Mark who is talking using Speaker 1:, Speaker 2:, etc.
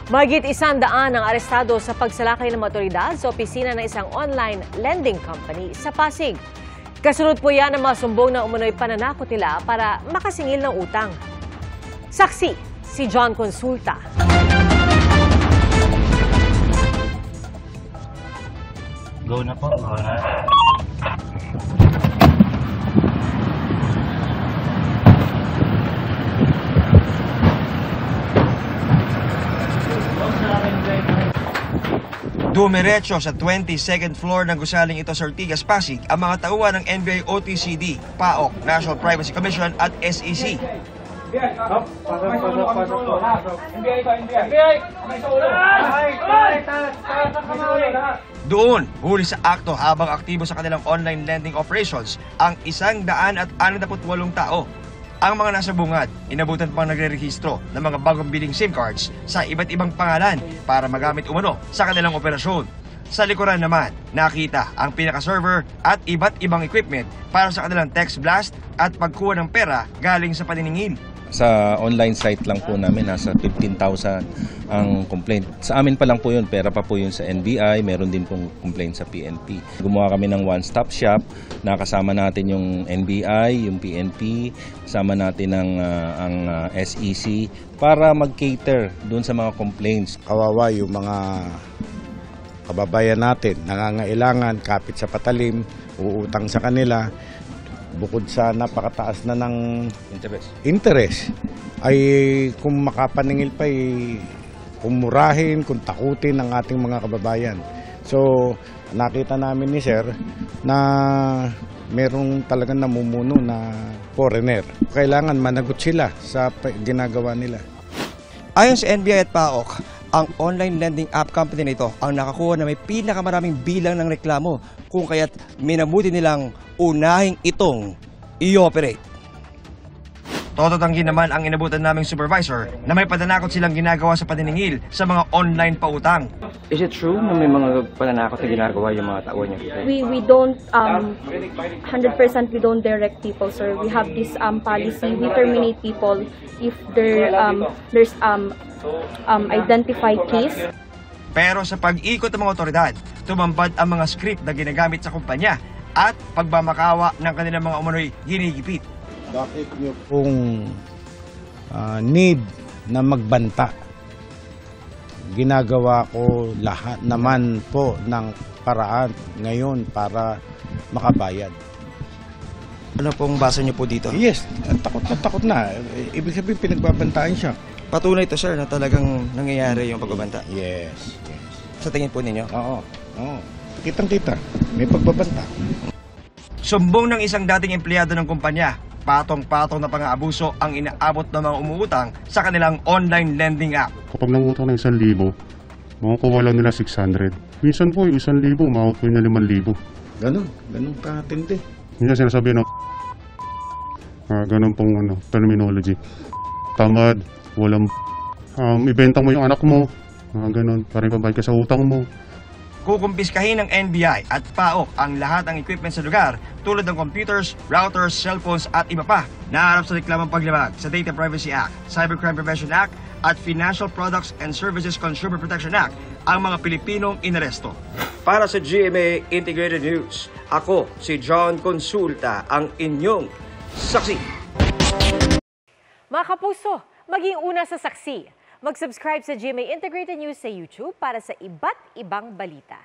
Speaker 1: Mahigit 100 ang arestado sa pagsalakay ng mga otoridad sa opisina ng isang online lending company sa Pasig. Kasunod po yan ang mga sumbong na umunoy pananakot nila para makasingil ng utang. Saksi, si John Consulta.
Speaker 2: Go na po, go na.
Speaker 3: Dumiretso sa 22nd floor ng gusaling ito sa Ortigas, Pasig ang mga tauhan ng NBI OTCD, PAOK, National Privacy Commission at SEC. Doon, huli sa akto habang aktibo sa kanilang online lending operations ang 168 tao. Ang mga nasa bungad, inabutan pang nagre-rehistro ng mga bagong biling SIM cards sa iba't ibang pangalan para magamit umano sa kanilang operasyon. Sa likuran naman, nakita ang pinaka-server at iba't ibang equipment para sa kanilang text blast at pagkuha ng pera galing sa paniningil.
Speaker 4: Sa online site lang po namin, nasa 15,000 ang complaint. Sa amin pa lang po yun, pera pa po yun sa NBI, meron din pong complaint sa PNP. Gumawa kami ng one-stop shop, nakasama natin yung NBI, yung PNP, kasama natin ang SEC para mag-cater doon sa mga complaints.
Speaker 5: Kawawa yung mga kababayan natin, nangangailangan, kapit sa patalim, uutang sa kanila. Bukod sa napakataas na ng interest, ay kung makapaningil pa kumurahin, kung takutin ang ating mga kababayan. So, nakita namin ni Sir na merong talagang namumuno na foreigner. Kailangan managot sila sa ginagawa nila.
Speaker 3: Ayon sa NBI at PAOK, ang online lending app company nito ang nakakuha na may pinakamaraming bilang ng reklamo kung kaya't minabuti nilang unahing itong i-operate. Tototanggi naman ang inabutan naming supervisor na may pananakot silang ginagawa sa paniningil sa mga online pautang.
Speaker 6: Is it true na may mga pananakot na ginagawa yung mga tao niyo?
Speaker 7: We don't 100% we don't direct people, sir. We have this policy. We terminate people if there's identified case.
Speaker 3: Pero sa pag-ikot ng mga otoridad, tumambad ang mga script na ginagamit sa kumpanya at pagbamakawa ng kanilang mga umunoy ginigipit.
Speaker 5: Bakit nyo kung need na magbanta? Ginagawa ko lahat naman po ng paraan ngayon para makabayad.
Speaker 3: Ano pong basa niyo po dito?
Speaker 5: Yes, takot na. Ibig sabihin pinagbabantaan siya.
Speaker 3: Patunay ito, sir, na talagang nangyayari yung pagbabanta.
Speaker 5: Yes.
Speaker 3: Sa tingin po ninyo?
Speaker 5: Oo. Kitang-kita. May pagbabanta.
Speaker 3: Sumbong ng isang dating empleyado ng kumpanya, patong-patong na pang-aabuso ang inaabot ng mga umuutang sa kanilang online lending app.
Speaker 8: Kapag nangutang ng 1,000, makukuha lang nila 600. Minsan po yung 1,000, makukuha niya 5,000.
Speaker 5: Ganun katindi.
Speaker 8: Minsan sinasabi ng ganun pong terminology. Tamad, walang ibenta mo yung anak mo, ganun, parang pabayad ka sa utang mo.
Speaker 3: Kukumpiskahin ng NBI at PAOK ang lahat ng equipment sa lugar tulad ng computers, routers, cellphones at iba pa. Naharap sa reklamang paglabag sa Data Privacy Act, Cybercrime Prevention Act at Financial Products and Services Consumer Protection Act ang mga Pilipinong inaresto. Para sa GMA Integrated News, ako si John Consulta, ang inyong saksi.
Speaker 1: Mga kapuso, maging una sa saksi. Mag-subscribe sa GMA Integrated News sa YouTube para sa iba't ibang balita.